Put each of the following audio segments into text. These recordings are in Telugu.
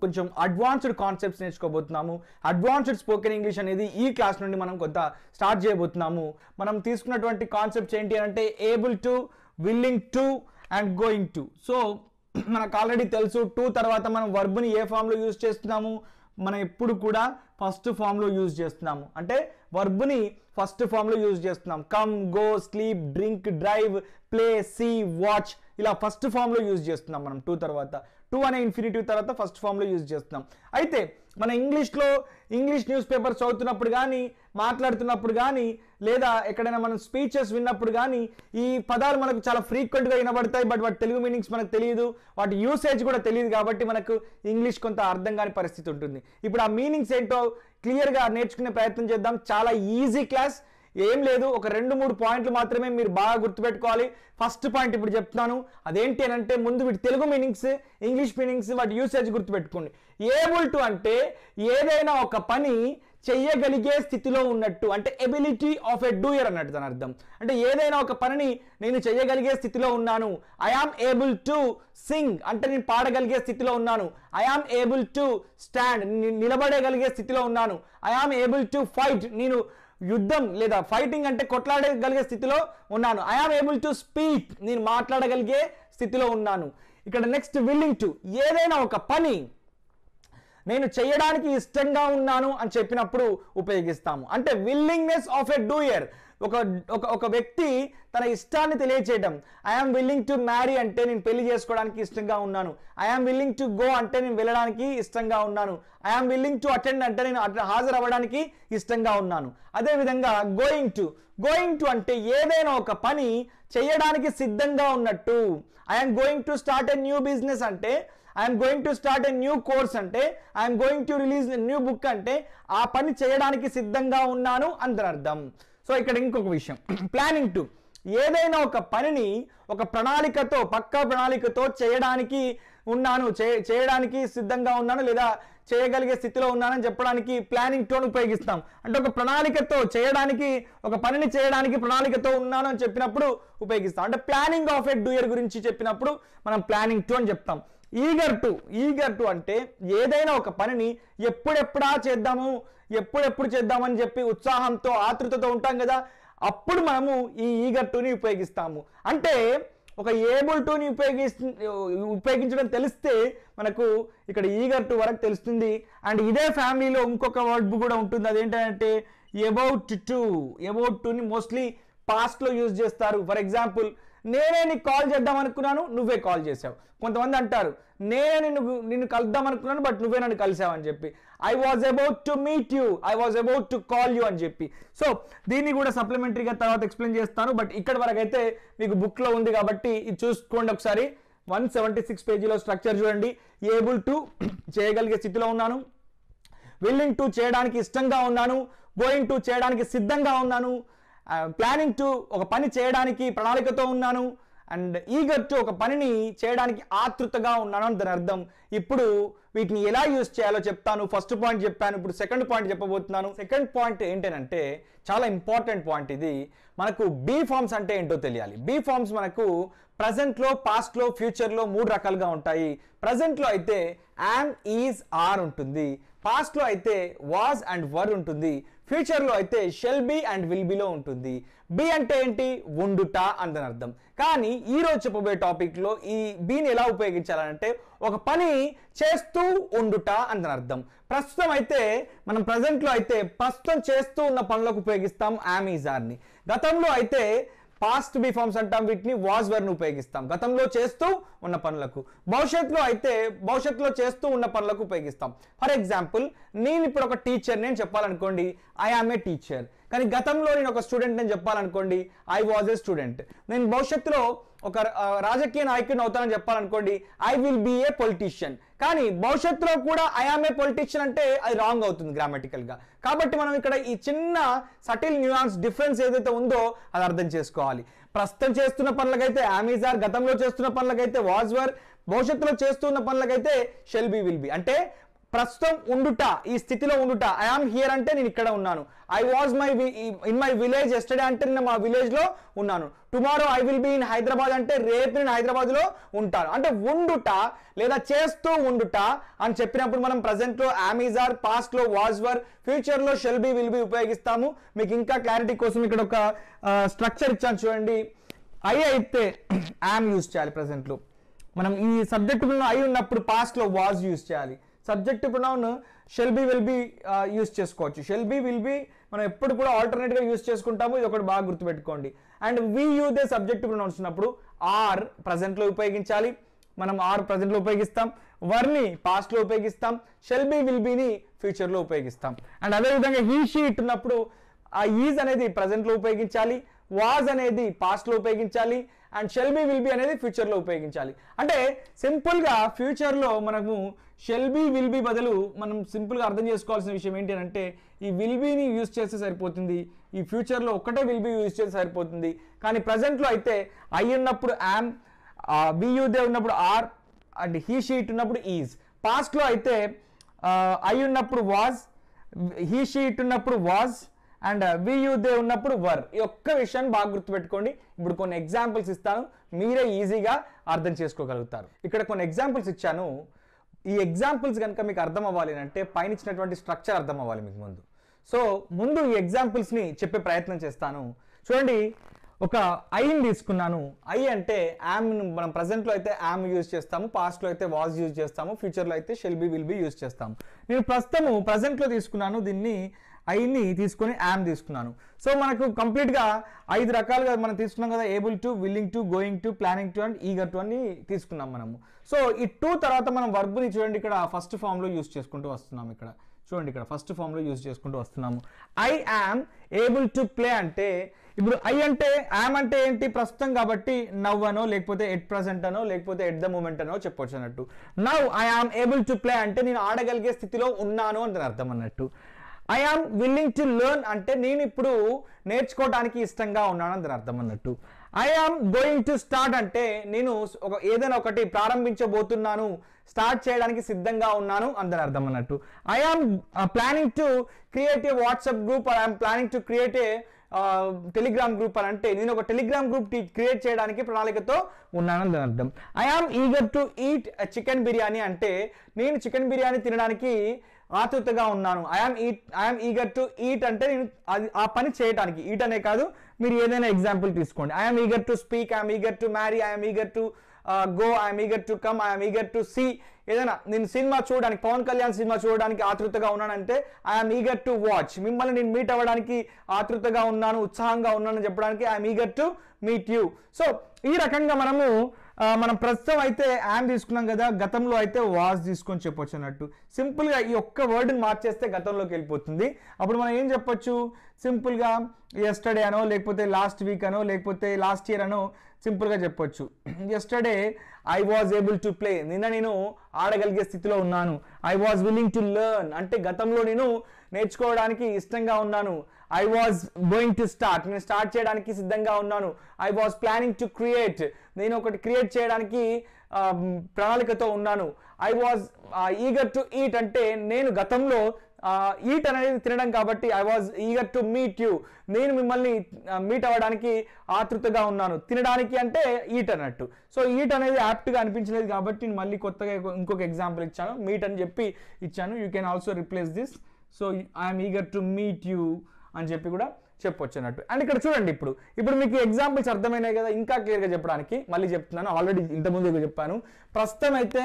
కొంచెం అడ్వాన్స్డ్ కాన్సెప్ట్స్ నేర్చుకోబోతున్నాము. అడ్వాన్స్డ్ స్పోకెన్ ఇంగ్లీష్ అనేది ఈ క్లాస్ నుండి మనం కొంత స్టార్ట్ చేయబోతున్నాము. మనం తీసుకున్నటువంటి కాన్సెప్ట్స్ ఏంటి అంటే able to, willing to and going to. So మనకు ఆల్రెడీ తెలుసు టు తర్వాత మనం వర్బ్ని ఏ ఫామ్లో యూజ్ చేస్తున్నాము, మనం ఎప్పుడు కూడా ఫస్ట్ ఫామ్లో యూజ్ చేస్తున్నాము. అంటే వర్బ్ని ఫస్ట్ ఫామ్లో యూజ్ చేస్తున్నాం. Come, go, sleep, drink, drive, play, see, watch ఇలా ఫస్ట్ ఫామ్లో యూజ్ చేస్తున్నాం మనం టు తర్వాత. టు అనే ఇన్ఫినిటివ్ తర్వాత ఫస్ట్ ఫామ్లో యూజ్ చేస్తున్నాం. అయితే మన ఇంగ్లీష్లో ఇంగ్లీష్ న్యూస్ పేపర్స్ చదువుతున్నప్పుడు కానీ, మాట్లాడుతున్నప్పుడు కానీ, లేదా ఎక్కడైనా మనం స్పీచెస్ విన్నప్పుడు కానీ ఈ పదాలు మనకు చాలా ఫ్రీక్వెంట్గా వినబడతాయి. బట్ వాటి తెలుగు మీనింగ్స్ మనకు తెలియదు, వాటి యూసేజ్ కూడా తెలియదు. కాబట్టి మనకు ఇంగ్లీష్ కొంత అర్థం కాని పరిస్థితి ఉంటుంది. ఇప్పుడు ఆ మీనింగ్స్ ఏంటో క్లియర్గా నేర్చుకునే ప్రయత్నం చేద్దాం. చాలా ఈజీ క్లాస్, ఏం లేదు, ఒక 2-3 పాయింట్లు మాత్రమే మీరు బాగా గుర్తుపెట్టుకోవాలి. ఫస్ట్ పాయింట్ ఇప్పుడు చెప్తున్నాను, అదేంటి అని అంటే ముందు వీటి తెలుగు మీనింగ్స్, ఇంగ్లీష్ మీనింగ్స్, వాటి యూసేజ్ గుర్తుపెట్టుకోండి. ఏబుల్ టు అంటే ఏదైనా ఒక పని చెయ్యగలిగే స్థితిలో ఉన్నట్టు, అంటే ఎబిలిటీ ఆఫ్ ఎ డూయర్ అన్నట్టు దాని అర్థం. అంటే ఏదైనా ఒక పనిని నేను చెయ్యగలిగే స్థితిలో ఉన్నాను. I am able to sing అంటే నేను పాడగలిగే స్థితిలో ఉన్నాను. I am able to stand నిలబడగలిగే స్థితిలో ఉన్నాను. I am able to fight నేను యుద్ధం లేదా ఫైటింగ్ అంటే కొట్లాడగలిగే స్థితిలో ఉన్నాను. I am able to speak నేను మాట్లాడగలిగే స్థితిలో ఉన్నాను. ఇక్కడ నెక్స్ట్ విల్లింగ్ టు ఏదైనా ఒక పని నేను చేయడానికి ఇష్టంగా ఉన్నాను అని చెప్పినప్పుడు ఉపయోగిస్తాము. అంటే విల్లింగ్నెస్ ఆఫ్ ఎ డూయర్, ఒక వ్యక్తి తన ఇష్టాన్ని తెలియచేయడం. ఐఆమ్ విల్లింగ్ టు మ్యారీ అంటే నేను పెళ్లి చేసుకోవడానికి ఇష్టంగా ఉన్నాను. ఐఆమ్ విల్లింగ్ టు గో అంటే నేను వెళ్ళడానికి ఇష్టంగా ఉన్నాను. ఐఆమ్ విల్లింగ్ టు అటెండ్ అంటే నేను హాజరు అవ్వడానికి ఇష్టంగా ఉన్నాను. అదేవిధంగా గోయింగ్ టు అంటే ఏదైనా ఒక పని చేయడానికి సిద్ధంగా ఉన్నట్టు. I am going to start a new business అంటే, I'm going to start a new course అంటే, I'm going to release new book అంటే ఆ పని చేయడానికి సిద్ధంగా ఉన్నాను అని అర్థం. సో ఇక్కడ ఇంకొక విషయం, ప్లానింగ్ టు ఏదైనా ఒక పనిని ఒక ప్రణాళికతో, పక్కా ప్రణాళికతో చేయడానికి ఉన్నాను, చేయడానికి సిద్ధంగా ఉన్నాను లేదా చేయగలిగే స్థితిలో ఉన్నానని చెప్పడానికి ప్లానింగ్ టు అని ఉపయోగిస్తాం. అంటే ఒక ప్రణాళికతో చేయడానికి, ఒక పనిని చేయడానికి ప్రణాళికతో ఉన్నాను అని చెప్పినప్పుడు ఉపయోగిస్తాం. అంటే ప్లానింగ్ ఆఫ్ ఎ డూయర్ గురించి చెప్పినప్పుడు మనం ప్లానింగ్ టు అని చెప్తాం. ఈగర్ టు అంటే ఏదైనా ఒక పనిని ఎప్పుడెప్పుడా చేద్దాము, ఎప్పుడు చేద్దామని చెప్పి ఉత్సాహంతో, ఆతృతతో ఉంటాం కదా, అప్పుడు మనము ఈ ఈగర్ టుని ఉపయోగిస్తాము. అంటే ఒక ఏబుల్ టుని ఉపయోగించడం తెలిస్తే మనకు ఇక్కడ ఈగర్ టు వరకు తెలుస్తుంది. అండ్ ఇదే ఫ్యామిలీలో ఇంకొక వర్డ్ కూడా ఉంటుంది, అదేంటంటే అబౌట్ టుని మోస్ట్లీ పాస్ట్లో యూజ్ చేస్తారు. ఫర్ ఎగ్జాంపుల్, నేనే నీకు కాల్ చేద్దాం అనుకున్నాను, నువ్వే కాల్ చేసావు. కొంతమంది అంటారు నేనే నిన్ను కలుద్దాం అనుకున్నాను బట్ నువ్వే నన్ను కలిసావు అని చెప్పి. I was about to meet you, I was about to call you అని చెప్పి. సో దీన్ని కూడా సప్లిమెంటరీగా తర్వాత ఎక్స్ప్లెయిన్ చేస్తాను. బట్ ఇక్కడ వరకు అయితే మీకు బుక్లో ఉంది కాబట్టి ఇది చూసుకోండి ఒకసారి. 176 పేజీలో స్ట్రక్చర్ చూడండి. ఏబుల్ టు చేయగలిగే స్థితిలో ఉన్నాను, విల్లింగ్ టు చేయడానికి ఇష్టంగా ఉన్నాను, గోయింగ్ టు చేయడానికి సిద్ధంగా ఉన్నాను, ప్లానింగ్ టు ఒక పని చేయడానికి ప్రణాళికతో ఉన్నాను, అండ్ ఈగర్ టు ఒక పనిని చేయడానికి ఆతృతగా ఉన్నాను అని దాని అర్థం. ఇప్పుడు వీటిని ఎలా యూజ్ చేయాలో చెప్తాను. ఫస్ట్ పాయింట్ చెప్పాను, ఇప్పుడు సెకండ్ పాయింట్ చెప్పబోతున్నాను. సెకండ్ పాయింట్ ఏంటంటే చాలా ఇంపార్టెంట్ పాయింట్ ఇది. మనకు బీ ఫార్మ్స్ అంటే ఏంటో తెలియాలి. బీ ఫార్మ్స్ మనకు ప్రజెంట్లో, పాస్ట్లో, ఫ్యూచర్లో 3 రకాలుగా ఉంటాయి. ప్రజెంట్లో అయితే యామ్, ఈజ్, ఆర్ ఉంటుంది. పాస్ట్లో అయితే వాజ్ అండ్ వర్ ఉంటుంది. ఫ్యూచర్లో అయితే shall be and will below ఉంటుంది. బి అంటే ఏంటి? ఉండుట అని అర్థం. కానీ ఈరోజు చెప్పబోయే టాపిక్లో ఈ బీని ఎలా ఉపయోగించాలంటే ఒక పని చేస్తూ ఉండుట అని అర్థం. ప్రస్తుతం అయితే మనం ప్రజెంట్లో అయితే ప్రస్తుతం చేస్తూ ఉన్న పనులకు ఉపయోగిస్తాం యామ్, ఈజ్, ఆర్ని. గతంలో అయితే పాస్ట్ బీ ఫార్మ్స్ అంటాం, వీటిని వాజ్, వర్ ని ఉపయోగిస్తాం గతంలో చేస్తూ ఉన్న పనులకు. భవిష్యత్తులో అయితే భవిష్యత్తులో చేస్తూ ఉన్న పనులకు ఉపయోగిస్తాం. ఫర్ ఎగ్జాంపుల్, నేను ఇప్పుడు ఒక టీచర్ నేను చెప్పాలనుకోండి, ఐ ఆమ్ ఏ టీచర్. కానీ గతంలో నేను ఒక స్టూడెంట్ నేను చెప్పాలనుకోండి, ఐ వాజ్ ఏ స్టూడెంట్. నేను భవిష్యత్తులో ఒక రాజకీయ నాయకుడిని అవుతానని చెప్పాలనుకోండి, I will be a politician. కానీ భవిష్యత్తులో కూడా ఐ ఆమ్ ఏ పొలిటీషియన్ అంటే అది రాంగ్ అవుతుంది గ్రామటికల్గా. కాబట్టి మనం ఇక్కడ ఈ చిన్న సటిల్ న్యూయాన్స్ డిఫరెన్స్ ఏదైతే ఉందో అది అర్థం చేసుకోవాలి. ప్రస్తుతం చేస్తున్న పనులకైతే యామ్, ఈజ్, ఆర్, గతంలో చేస్తున్న పనులకైతే వాజ్, వర్, భవిష్యత్తులో చేస్తున్న పనులకైతే షెల్ బి, విల్ బి. అంటే ప్రస్తుతం ఉండుట, ఈ స్థితిలో ఉండుట. ఐ ఆమ్ హియర్ అంటే నేను ఇక్కడ ఉన్నాను. I was in my village yesterday అంటే నేను మా విలేజ్ లో ఉన్నాను. Tomorrow I will be in Hyderabad అంటే రేపు నేను హైదరాబాద్ లో ఉంటాను. అంటే ఉండుట లేదా చేస్తూ ఉండుట అని చెప్పినప్పుడు మనం ప్రజెంట్ లో యామ్ ఈజ్ ఆర్, పాస్ట్ లో వాజ్ వర్, ఫ్యూచర్ లో షెల్ బి విల్ బి ఉపయోగిస్తాము. మీకు ఇంకా క్లారిటీ కోసం ఇక్కడ ఒక స్ట్రక్చర్ ఇచ్చాను చూడండి. ఐ అయితే యామ్ యూజ్ చేయాలి ప్రెసెంట్ లో. మనం ఈ సబ్జెక్ట్ ఐ ఉన్నప్పుడు పాస్ట్ లో వాజ్ యూజ్ చేయాలి. Subject pronoun shell be will be use చేసుకోవచ్చు. షెల్ బి విల్ బి మనం ఎప్పుడు కూడా ఆల్టర్నేట్ గా యూజ్ చేసుకుంటాము. ఇది ఒకటి బాగా గుర్తుపెట్టుకోండి. And we use they subject pronouns ఉన్నప్పుడు ఆర్ ప్రజెంట్ లో ఉపయోగించాలి. మనం ఆర్ ప్రజెంట్ లో ఉపయోగిస్తాం. వర్ని పాస్ట్ లో ఉపయోగిస్తాం. షెల్ బి విల్ బిని ఫ్యూచర్ లో ఉపయోగిస్తాం. అండ్ అదేవిధంగా హీ షీ ఇట్ ఉన్నప్పుడు ఆ ఈజ్ అనేది ప్రజెంట్ లో ఉపయోగించాలి. వాజ్ అనేది పాస్ట్ లో ఉపయోగించాలి. And shall be will B అనేది ఫ్యూచర్ లో ఉపయోగించాలి. అంటే సింపుల్ గా ఫ్యూచర్ లో మనము షెల్ బి విల్ బి బదులు మనం సింపుల్ గా అర్థం చేసుకోవాల్సిన విషయం ఏంటి అంటే ఈ విల్ బిని యూజ్ చేస్తే సరిపోతుంది. ఈ ఫ్యూచర్ లో ఒక్కటే విల్ బి యూజ్ చేస్తే సరిపోతుంది. కానీ ప్రజెంట్ లో అయితే ఐ ఉన్నప్పుడు యామ్, వి యూ దే ఉన్నప్పుడు are, and he she it ఉన్నప్పుడు ఈజ్. పాస్ట్ లో అయితే ఐ ఉన్నప్పుడు వాజ్, హీ షీ ఇట్ ఉన్నప్పుడు was, and we you they ఉన్నప్పుడు వర్. ఈ ఒక్క విషయాన్ని బాగా గుర్తుపెట్టుకోండి. ఇప్పుడు కొన్ని ఎగ్జాంపుల్స్ ఇస్తాను, మీరే ఈజీగా అర్థం చేసుకోగలుగుతారు. ఇక్కడ కొన్ని ఎగ్జాంపుల్స్ ఇచ్చాను. ఈ ఎగ్జాంపుల్స్ కనుక మీకు అర్థం అవ్వాలి అంటే పైన ఇచ్చినటువంటి స్ట్రక్చర్ అర్థం అవ్వాలి మీకు ముందు. సో ముందు ఈ ఎగ్జాంపుల్స్ని చెప్పే ప్రయత్నం చేస్తాను. చూడండి, ఒక ఐని తీసుకున్నాను. ఐ అంటే యామ్ మనం ప్రజెంట్లో అయితే యామ్ యూజ్ చేస్తాము, పాస్ట్లో అయితే వాజ్ యూజ్ చేస్తాము, ఫ్యూచర్లో అయితే shall be will be use చేస్తాము. నేను ప్రస్తుతము ప్రజెంట్లో తీసుకున్నాను, దీన్ని ఐని తీసుకొని యామ్ తీసుకున్నాను. సో మనకు కంప్లీట్గా 5 రకాలుగా మనం తీసుకున్నాం కదా. Able to, willing to, going to, planning to and eager to అని తీసుకున్నాం మనము. సో ఈ 2 తర్వాత మనం వర్బ్ని చూడండి ఇక్కడ ఫస్ట్ ఫామ్లో యూజ్ చేసుకుంటూ వస్తున్నాం. ఇక్కడ చూడండి, ఇక్కడ ఫస్ట్ ఫామ్లో యూజ్ చేసుకుంటూ వస్తున్నాము. I am able to play అంటే ఇప్పుడు ఐ అంటే యామ్ అంటే ఏంటి ప్రస్తుతం కాబట్టి నవ్ అనో లేకపోతే ఎట్ ప్రజెంట్ అనో లేకపోతే ఎట్ ద మూమెంట్ అనో చెప్పొచ్చు అన్నట్టు. Now I am able to play అంటే నేను ఆడగలిగే స్థితిలో ఉన్నాను అని అర్థం అన్నట్టు. I am willing to learn అంటే నేను ఇప్పుడు నేర్చుకోవడానికి ఇష్టంగా ఉన్నాను అని అర్థం అన్నట్టు. I am going to start అంటే నేను ఏదైనా ఒకటి ప్రారంభించబోతున్నాను, స్టార్ట్ చేయడానికి సిద్ధంగా ఉన్నాను అని అర్థం అన్నట్టు. I am planning to create a WhatsApp group, I am planning to create a Telegram group అని అంటే నేను ఒక టెలిగ్రామ్ గ్రూప్ క్రియేట్ చేయడానికి ప్రణాళికతో ఉన్నానని అర్థం. I am eager to eat chicken biryani అంటే నేను చికెన్ బిర్యానీ తినడానికి ఆతృతగా ఉన్నాను. ఐఆమ్ ఈగర్ టు ఈట్ అంటే నేను ఆ పని చేయడానికి, ఈట్ అనే కాదు మీరు ఏదైనా ఎగ్జాంపుల్ తీసుకోండి. I am eager to speak, I'm eager to marry, I'm eager to go, I'm eager to come, I'm eager to see. ఏదైనా నేను సినిమా చూడడానికి, పవన్ కళ్యాణ్ సినిమా చూడడానికి ఆతృతగా ఉన్నానంటే ఐఎమ్ ఈగర్ టు వాచ్. మిమ్మల్ని నేను మీట్ అవ్వడానికి ఆతృతగా ఉన్నాను, ఉత్సాహంగా ఉన్నానని చెప్పడానికి I'm eager to meet you. So ఈ రకంగా మనం ప్రస్తుతం అయితే యామ్ తీసుకున్నాం కదా, గతంలో అయితే వాజ్ తీసుకొని చెప్పొచ్చు అన్నట్టు. సింపుల్గా ఈ ఒక్క వర్డ్ని మార్చేస్తే గతంలోకి వెళ్ళిపోతుంది. అప్పుడు మనం ఏం చెప్పొచ్చు, సింపుల్గా ఎస్టర్డే అనో లేకపోతే లాస్ట్ వీక్ అనో లేకపోతే లాస్ట్ ఇయర్ అనో సింపుల్గా చెప్పొచ్చు. Yesterday I was able to play, నిన్న నేను ఆడగలిగే స్థితిలో ఉన్నాను. I was willing to learn అంటే గతంలో నేను నేర్చుకోవడానికి ఇష్టంగా ఉన్నాను. I was going to start, నేను స్టార్ట్ చేయడానికి సిద్ధంగా ఉన్నాను. I was planning to create, నేను ఒకటి క్రియేట్ చేయడానికి ప్రణాళికతో ఉన్నాను. I was eager to eat అంటే నేను గతంలో ఈట్ అనేది తినడం కాబట్టి I was eager to meet you, నేను మిమ్మల్ని మీట్ అవ్వడానికి ఆతృతగా ఉన్నాను. తినడానికి అంటే ఈట్ అన్నట్టు. సో ఈట్ అనేది యాప్ట్గా అనిపించలేదు కాబట్టి నేను మళ్ళీ కొత్తగా ఇంకొక ఎగ్జాంపుల్ ఇచ్చాను, మీట్ అని చెప్పి ఇచ్చాను. You can also replace this. So I'm eager to meet you అని చెప్పి కూడా చెప్పొచ్చు అన్నట్టు. అండ్ ఇక్కడ చూడండి, ఇప్పుడు మీకు ఎగ్జాంపుల్స్ అర్థమైనాయి కదా. ఇంకా క్లియర్గా చెప్పడానికి మళ్ళీ చెప్తున్నాను, ఆల్రెడీ ఇంతకుముందు చెప్పాను. ప్రస్తుతం అయితే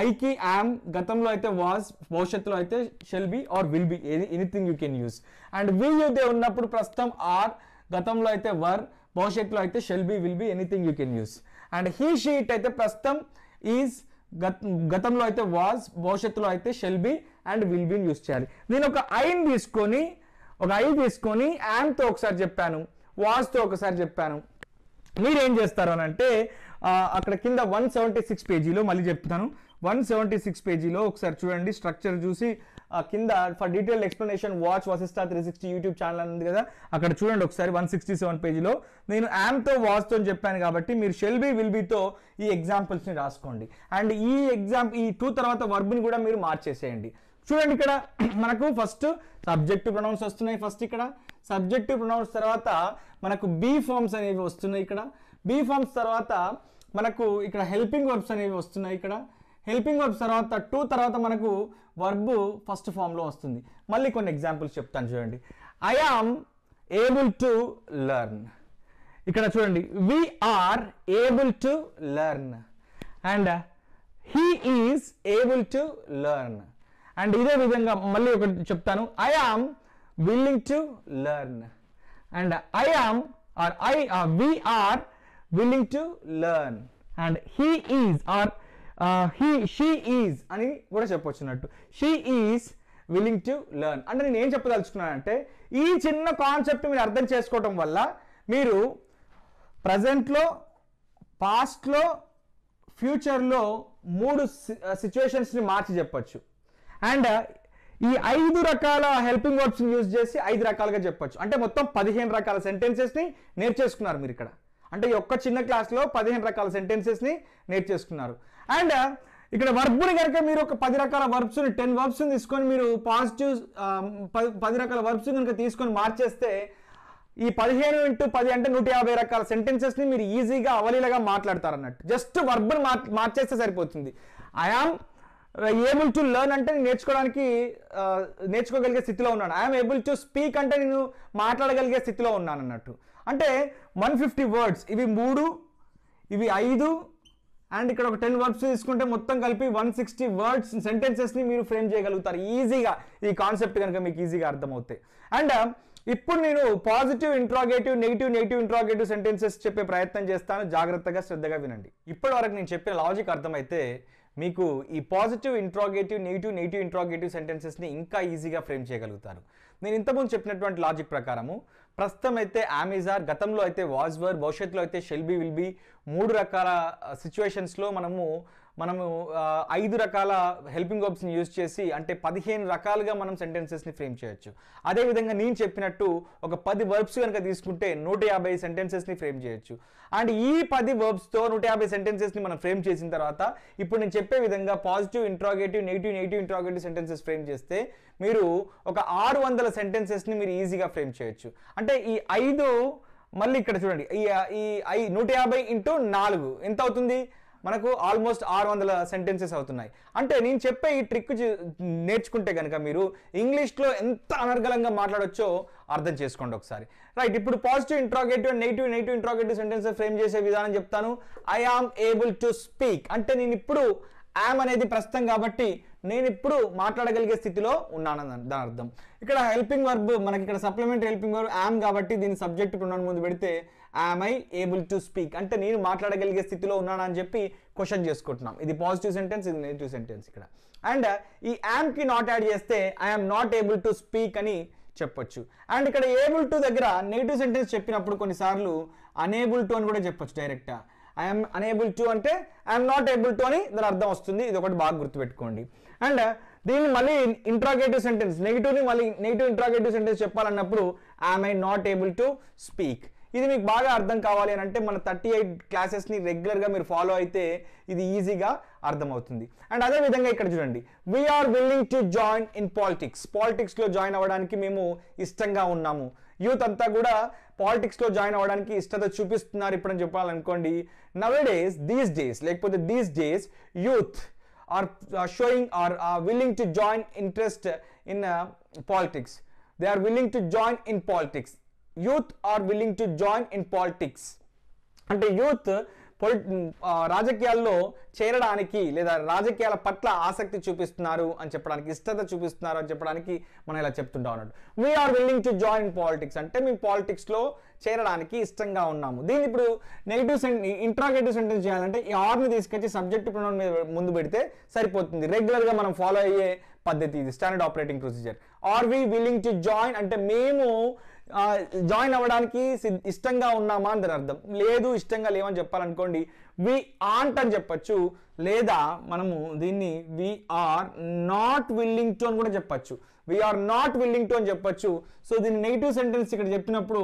ఐకి యామ్, గతంలో అయితే వాజ్, భవిష్యత్తులో అయితే shall be or will be, anything you can use. And we you they ఉన్నప్పుడు ప్రస్తుతం ఆర్, గతంలో అయితే వర్, భవిష్యత్తులో అయితే shall be will be, anything you can use. And he she it అయితే ప్రస్తుతం ఈజ్, గతంలో అయితే వాజ్, భవిష్యత్తులో అయితే షెల్ బి అండ్ విల్ బిని యూస్ చేయాలి. నేను ఒక ఐని తీసుకొని యామ్తో ఒకసారి చెప్పాను, వాజ్తో ఒకసారి చెప్పాను. మీరేం చేస్తారు అని అంటే అక్కడ కింద 176 పేజీలో మళ్ళీ చెప్తాను. 176 పేజీలో ఒకసారి చూడండి, స్ట్రక్చర్ చూసి కింద for detailed explanation watch Vashishta 360 YouTube channel ఉంది కదా, అక్కడ చూడండి ఒకసారి 167 పేజీలో నేను యామ్తో వాచ్తో చెప్పాను కాబట్టి మీరు షెల్ బి విల్ బితో ఈ ఎగ్జాంపుల్స్ని రాసుకోండి. అండ్ ఈ టూ తర్వాత వర్బ్ని కూడా మీరు మార్చేసేయండి. చూడండి ఇక్కడ మనకు ఫస్ట్ సబ్జెక్టివ్ ప్రొనౌన్స్ వస్తున్నాయి. ఫస్ట్ ఇక్కడ సబ్జెక్టివ్ ప్రొనౌన్స్ తర్వాత మనకు బీ ఫార్మ్స్ అనేవి వస్తున్నాయి. ఇక్కడ బీ ఫార్మ్స్ తర్వాత మనకు ఇక్కడ హెల్పింగ్ వర్బ్స్ అనేవి వస్తున్నాయి. ఇక్కడ హెల్పింగ్ వర్బ్స్ తర్వాత టు తర్వాత మనకు వర్బ్ ఫస్ట్ ఫామ్లో వస్తుంది. మళ్ళీ కొన్ని ఎగ్జాంపుల్స్ చెప్తాను చూడండి. I am able to learn. ఇక్కడ చూడండి we are able to learn and he is able to learn. And ఇదే విధంగా మళ్ళీ ఒకటి చెప్తాను. I am willing to learn and I am or we are willing to learn and he is or she is అని కూడా చెప్పొచ్చున్నట్టు. She is willing to learn. అంటే నేను ఏం చెప్పదలుచుకున్నానంటే ఈ చిన్న కాన్సెప్ట్ మీరు అర్థం చేసుకోవటం వల్ల మీరు ప్రజెంట్లో, పాస్ట్లో, ఫ్యూచర్లో 3 సిచ్యువేషన్స్ని మార్చి చెప్పచ్చు. అండ్ ఈ 5 రకాల హెల్పింగ్ వర్బ్స్ని యూజ్ చేసి 5 రకాలుగా చెప్పచ్చు. అంటే మొత్తం 15 రకాల సెంటెన్సెస్ని నేర్చేసుకున్నారు మీరు ఇక్కడ. అంటే ఈ ఒక్క చిన్న క్లాస్లో 15 రకాల సెంటెన్సెస్ని నేర్చేసుకున్నారు. అండ్ ఇక్కడ వర్బ్ని కనుక మీరు ఒక 10 రకాల వర్బ్స్ని 10 వర్బ్స్ని తీసుకొని మీరు పాజిటివ్ 10 రకాల వర్బ్స్ కనుక తీసుకొని మార్చేస్తే ఈ 15 × 10 అంటే 150 రకాల సెంటెన్సెస్ని మీరు ఈజీగా అవలీలగా మాట్లాడతారు అన్నట్టు. జస్ట్ వర్బ్ని మార్చేస్తే సరిపోతుంది. I am able to learn అంటే నేను నేర్చుకోగలిగే స్థితిలో ఉన్నాను. ఐఎమ్ ఏబుల్ టు స్పీక్ అంటే నేను మాట్లాడగలిగే స్థితిలో ఉన్నాను అన్నట్టు. అంటే 150 వర్డ్స్, ఇవి 3, ఇవి 5 అండ్ ఇక్కడ ఒక 10 వర్బ్స్ తీసుకుంటే మొత్తం కలిపి 160 వర్డ్స్ సెంటెన్సెస్ని మీరు ఫ్రేమ్ చేయగలుగుతారు ఈజీగా. ఈ కాన్సెప్ట్ కనుక మీకు ఈజీగా అర్థమవుతాయి. అండ్ ఇప్పుడు నేను positive interrogative, negative interrogative sentences చెప్పే ప్రయత్నం చేస్తాను. జాగ్రత్తగా శ్రద్ధగా వినండి. ఇప్పటి వరకు నేను చెప్పిన లాజిక్ అర్థమైతే మీకు ఈ పాజిటివ్ ఇంట్రాగేటివ్, నెగిటివ్ ఇంట్రాగేటివ్ సెంటెన్సెస్ని ఇంకా ఈజీగా ఫ్రేమ్ చేయగలుగుతారు. నేను ఇంతకుముందు చెప్పినటువంటి లాజిక్ ప్రకారము ప్రస్తుతం అయితే యామ్, గతంలో అయితే వాజ్ వర్, భవిష్యత్తులో అయితే షెల్ బి, విల్ బి 3 రకాల సిచ్యువేషన్స్లో మనము 5 రకాల హెల్పింగ్ వర్బ్స్ని యూజ్ చేసి అంటే 15 రకాలుగా మనం సెంటెన్సెస్ని ఫ్రేమ్ చేయొచ్చు. అదేవిధంగా నేను చెప్పినట్టు ఒక 10 వర్బ్స్ కనుక తీసుకుంటే 150 సెంటెన్సెస్ని ఫ్రేమ్ చేయొచ్చు. అండ్ ఈ 10 వర్బ్స్తో 150 సెంటెన్సెస్ని మనం ఫ్రేమ్ చేసిన తర్వాత ఇప్పుడు నేను చెప్పే విధంగా positive interrogative, negative interrogative sentences frame చేస్తే మీరు ఒక 600 సెంటెన్సెస్ని మీరు ఈజీగా ఫ్రేమ్ చేయొచ్చు. అంటే ఈ 5 మళ్ళీ ఇక్కడ చూడండి, ఈ 150 × 4 ఎంత అవుతుంది? మనకు ఆల్మోస్ట్ 600 సెంటెన్సెస్ అవుతున్నాయి. అంటే నేను చెప్పే ఈ ట్రిక్ నేర్చుకుంటే కనుక మీరు ఇంగ్లీష్లో ఎంత అనర్గళంగా మాట్లాడొచ్చో అర్థం చేసుకోండి ఒకసారి. రైట్, ఇప్పుడు positive interrogative and negative interrogative sentences frame చేసే విధానం చెప్తాను. I am able to speak అంటే నేను ఇప్పుడు యామ్ అనేది ప్రస్తుతం కాబట్టి నేను ఇప్పుడు మాట్లాడగలిగే స్థితిలో ఉన్నాను దాని అర్థం. ఇక్కడ హెల్పింగ్ వర్బ్ మనకి ఇక్కడ సప్లిమెంటరీ హెల్పింగ్ వర్బ్ యామ్ కాబట్టి దీన్ని సబ్జెక్ట్ ప్రొనౌన్ ముందు పెడితే am I able to speak అంటే నేను మాట్లాడగలిగే స్థితిలో ఉన్నాను అని చెప్పి క్వశ్చన్ చేసుకుంటున్నాం. ఇది పాజిటివ్ సెంటెన్స్, ఇది నెగిటివ్ సెంటెన్స్ ఇక్కడ. అండ్ ఈ యామ్కి నాట్ యాడ్ చేస్తే I'm not able to speak అని చెప్పొచ్చు. అండ్ ఇక్కడ ఏబుల్ టు దగ్గర నెగిటివ్ సెంటెన్స్ చెప్పినప్పుడు కొన్నిసార్లు అనేబుల్ టు అని కూడా చెప్పొచ్చు డైరెక్ట్గా. ఐఎమ్ అనేబుల్ టు అంటే ఐఎమ్ నాట్ ఏబుల్ టు అని దాని అర్థం వస్తుంది. ఇది ఒకటి బాగా గుర్తుపెట్టుకోండి. అండ్ దీన్ని మళ్ళీ ఇంట్రాగేటివ్ సెంటెన్స్ నెగిటివ్ని మళ్ళీ నెగిటివ్ ఇంట్రాగేటివ్ సెంటెన్స్ చెప్పాలన్నప్పుడు I'm I not able to speak. ఇది మీకు బాగా అర్థం కావాలి అని అంటే మన 38 క్లాసెస్ని రెగ్యులర్గా మీరు ఫాలో అయితే ఇది ఈజీగా అర్థమవుతుంది. అండ్ అదేవిధంగా ఇక్కడ చూడండి, we are willing to join in politics. పాలిటిక్స్లో జాయిన్ అవ్వడానికి మేము ఇష్టంగా ఉన్నాము. యూత్ అంతా కూడా పాలిటిక్స్లో జాయిన్ అవ్వడానికి ఇష్టత చూపిస్తున్నారు ఇప్పుడు అని చెప్పాలనుకోండి. నవేడేస్, దీస్ డేస్ లేకపోతే these days youth are showing are willing to join interest in politics. They are willing to join in politics. Youth are willing to join in politics అంటే యూత్ రాజకీయాల్లో చేరడానికి లేదా రాజకీయాల పట్ల ఆసక్తి చూపిస్తున్నారు అని చెప్పడానికి, ఇష్టత చూపిస్తున్నారు అని చెప్పడానికి మనం ఇలా చెప్తుంటాం అన్నట్టు. We are willing to join in politics అంటే మేము పాలిటిక్స్లో చేరడానికి ఇష్టంగా ఉన్నాము. దీన్ని ఇప్పుడు ఇంట్రాగేటివ్ సెంటెన్స్ చేయాలంటే ఈ ఆర్ని తీసుకొచ్చి సబ్జెక్ట్ ప్రొనౌన్ ముందు పెడితే సరిపోతుంది. రెగ్యులర్గా మనం ఫాలో అయ్యే పద్ధతి ఇది, standard operating procedure. Are we willing to join అంటే మేము జాయిన్ అవ్వడానికి ఇష్టంగా ఉన్నామా అని దాని అర్థం. లేదు ఇష్టంగా లేవని చెప్పాలనుకోండి వి ఆంట్ అని చెప్పచ్చు, లేదా మనము దీన్ని we are not willing to అని కూడా చెప్పచ్చు. We are not willing to అని చెప్పచ్చు. సో దీన్ని నెగిటివ్ సెంటెన్స్ ఇక్కడ చెప్పినప్పుడు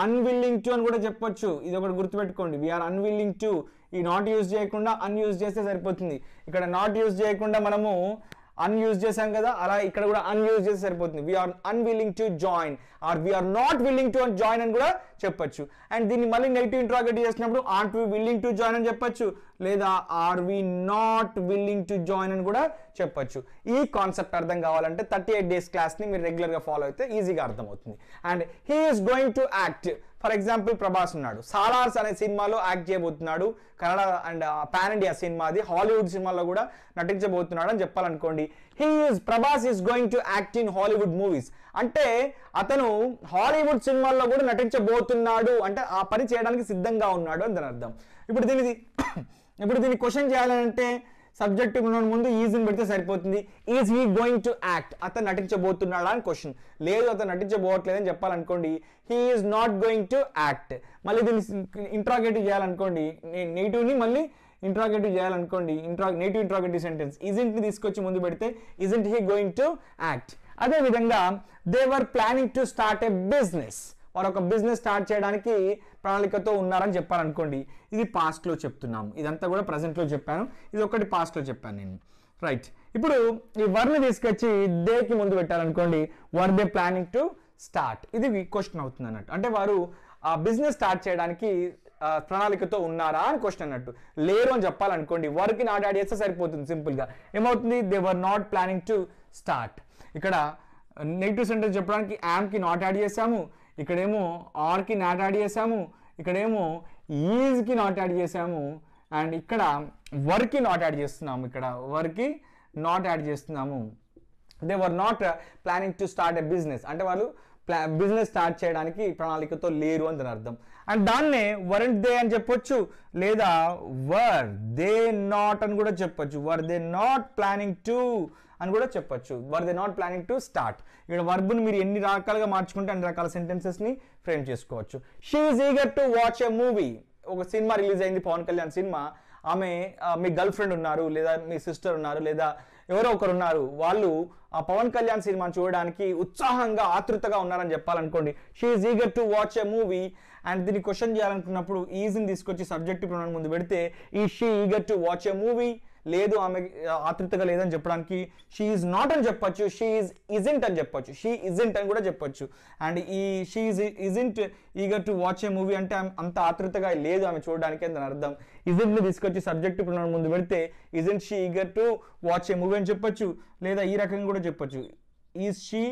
అన్విల్లింగ్ టు అని కూడా చెప్పొచ్చు. ఇది ఒకటి గుర్తుపెట్టుకోండి, వీఆర్ అన్విల్లింగ్ టు. ఈ నాట్ యూజ్ చేయకుండా అన్యూజ్ చేస్తే సరిపోతుంది. ఇక్కడ నాట్ యూజ్ చేయకుండా మనము అన్యూజ్ చేసాం కదా, అలా ఇక్కడ కూడా అన్యూజ్ చేస్తే సరిపోతుంది. We are unwilling to join are we are not willing to join అని కూడా చెప్పొచ్చు. అండ్ దీన్ని మళ్ళీ నెగిటివ్ ఇంట్రాగేటివ్ చేసినప్పుడు aren't we willing to join అని చెప్పొచ్చు, లేదా are we not willing to join అని కూడా చెప్పొచ్చు. ఈ కాన్సెప్ట్ అర్థం కావాలంటే 38 days క్లాస్ని మీరు రెగ్యులర్గా ఫాలో అయితే ఈజీగా అర్థమవుతుంది. And he is going to act. For example Prabhas ఉన్నాడు, సాలార్స్ అనే సినిమాలో యాక్ట్ చేయబోతున్నాడు. కన్నడ అండ్ పాన్ ఇండియా సినిమా, అది హాలీవుడ్ సినిమాలో కూడా నటించబోతున్నాడు అని చెప్పాలనుకోండి. Prabhas is going to act in Hollywood movies. అంటే అతను హాలీవుడ్ సినిమాల్లో కూడా నటించబోతున్నాడు, అంటే ఆ పని చేయడానికి సిద్ధంగా ఉన్నాడు అని దాని అర్థం. ఇప్పుడు దీన్ని క్వశ్చన్ చేయాలంటే సబ్జెక్ట్ ముందు ఈజ్ని పెడితే సరిపోతుంది. Is he going to act, అతను నటించబోతున్నాడా అని క్వశ్చన్. లేదు అతను నటించబోవట్లేదని చెప్పాలనుకోండి he is not going to act. మళ్ళీ దీన్ని ఇంట్రాగేటివ్ చేయాలనుకోండి, నెగిటివ్ని మళ్ళీ ఇంట్రాగేటివ్ చేయాలనుకోండి, నెగిటివ్ ఇంట్రాగేటివ్ సెంటెన్స్ ఇజంట్ని తీసుకొచ్చి ముందు పెడితే isn't he going to act. అదేవిధంగా they were planning to start a business, వారు ఒక బిజినెస్ స్టార్ట్ చేయడానికి ప్రణాళికతో ఉన్నారని చెప్పాలనుకోండి. ఇది పాస్ట్లో చెప్తున్నాము, ఇదంతా కూడా ప్రజెంట్లో చెప్పాను, ఇది ఒకటి పాస్ట్లో చెప్పాను నేను. రైట్, ఇప్పుడు ఈ వర్ని తీసుకొచ్చి దేకి ముందు పెట్టాలనుకోండి, were they planning to start. ఇది క్వశ్చన్ అవుతుంది అన్నట్టు. అంటే వారు ఆ బిజినెస్ స్టార్ట్ చేయడానికి ప్రణాళికతో ఉన్నారా అని క్వశ్చన్ అన్నట్టు. లేరు అని చెప్పాలనుకోండి వర్కి నాట్ యాడ్ చేస్తే సరిపోతుంది. సింపుల్గా ఏమవుతుంది, they were not planning to start. ఇక్కడ నెగిటివ్ సెంటెన్స్ చెప్పడానికి యామ్కి నాట్ యాడ్ చేసాము, ఇక్కడేమో ఆర్కి నాట్ యాడ్ చేసాము, ఇక్కడేమో ఈజ్కి నాట్ యాడ్ చేసాము, అండ్ ఇక్కడ వర్కి నాట్ యాడ్ చేస్తున్నాము, ఇక్కడ వర్కి నాట్ యాడ్ చేస్తున్నాము. They were not planning to start a business, అంటే వాళ్ళు బిజినెస్ స్టార్ట్ చేయడానికి ప్రణాళికతో లేరు అని దాని అర్థం. అండ్ దాన్నే వరంట్ దే అని చెప్పొచ్చు, లేదా వర్ దే నాట్ అని కూడా చెప్పొచ్చు. Were they not planning to అని కూడా చెప్పొచ్చు. Were they not planning to start. ఇక్కడ వర్బ్ని మీరు ఎన్ని రకాలుగా మార్చుకుంటే అన్ని రకాల సెంటెన్సెస్ని ఫ్రేమ్ చేసుకోవచ్చు. She is eager to watch a movie. ఒక సినిమా రిలీజ్ అయింది, పవన్ కళ్యాణ్ సినిమా. ఆమె మీ గర్ల్ ఫ్రెండ్ ఉన్నారు, లేదా మీ సిస్టర్ ఉన్నారు, లేదా ఎవరో ఒకరు ఉన్నారు, వాళ్ళు ఆ పవన్ కళ్యాణ్ సినిమాని చూడడానికి ఉత్సాహంగా ఆతృతగా ఉన్నారని చెప్పాలనుకోండి. She is eager to watch a movie. And దీన్ని క్వశ్చన్ చేయాలనుకున్నప్పుడు ఈజ్ని తీసుకొచ్చి సబ్జెక్టివ్ ప్రొనౌన్ ముందు పెడితే is she eager to watch a movie. లేదు ఆమె ఆతృతగా లేదని చెప్పడానికి షీ ఈజ్ నాట్ అని చెప్పొచ్చు, షీ ఈజ్ ఇజంట్ అని చెప్పొచ్చు, షీ ఇజంట్ అని కూడా చెప్పొచ్చు. అండ్ ఈ she is isn't eager to watch A movie అంటే అంత ఆతృతగా లేదు ఆమె చూడడానికి అని దాని అర్థం. ఇజంట్ని తీసుకొచ్చి సబ్జెక్ట్ ప్రొనౌన్ ముందు పెడితే isn't she eager to watch A movie అని చెప్పొచ్చు, లేదా ఈ రకంగా కూడా చెప్పొచ్చు, is she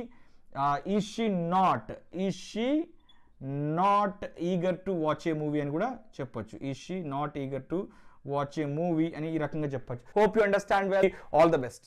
not eager to watch A movie అని కూడా చెప్పొచ్చు. Is she not eager to watch A movie అని ఈ రకంగా చెప్పొచ్చు. Hope you understand well. All the best.